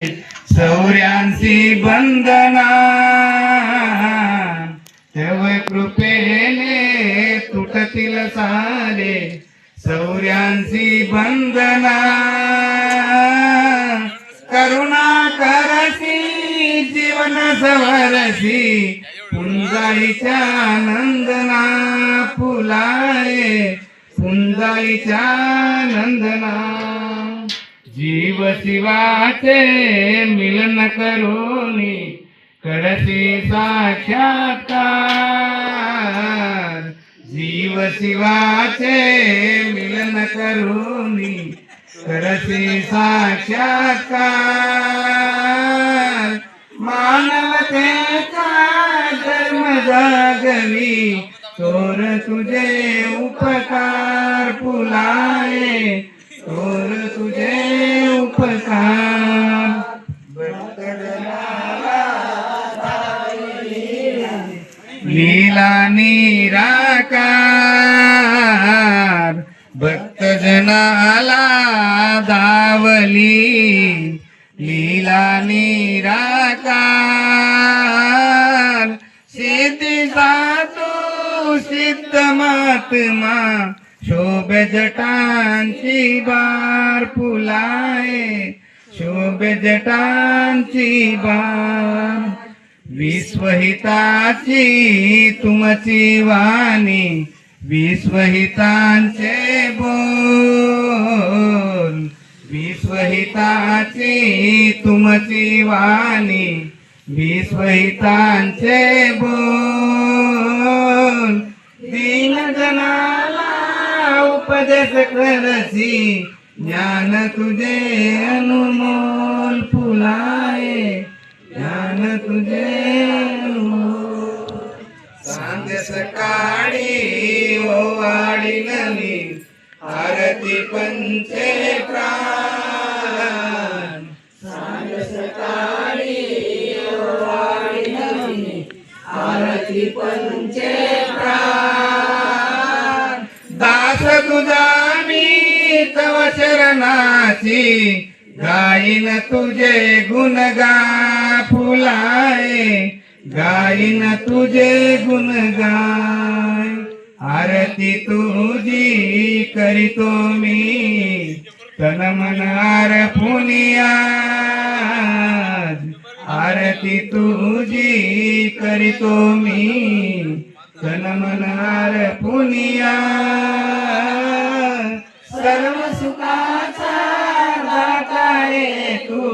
सौर्यांची बंधना तेव कृपेने तुटतील सारे सौर्यांची बंधना करुणा करसी जीवन सवरसी पुंजाईच्या नंदना फुलाए पुंजाईच्या नंदना जीव शिवाचे मिलन करोनी करसी साक्षात्कार जीव शिवाचे मिलन करोनी करसी साक्षात्कार मानवतेचा धर्म जागवी तोर तुझे उपकार फुलाए तोर तुझे उपकार लीला निराकार भक्तजनाला दावली लीला निराकार सिद्धी साधू सिद्ध महात्मा शोभे जटांची बार फुलाए शोभे जटांची बार विश्वहिताची तुमची वाणी विश्वहितांचे बोल विश्वहिताची तुमची वाणी विश्वहितांचे बोल दीन जनाला उपदेश करसी ज्ञान तुझे अनुमोल फुलाए ज्ञान तुझे अनुमोल सांग सकाळी ओवाळी नवी आरती पंचे प्राण सांग सकाळी ओवाळी नवी आरती पंचे प्राण दास तुझा मी तव शरणाची गाईन तुझे गुणगा फुलाए गाईन तुझे गुणगाय आरती तुझी करीतो मी तन मन आरपुनिया आरती तुझी करीतो मी तन मन आरपुनिया सर्व सुखाचा दाता आहे तू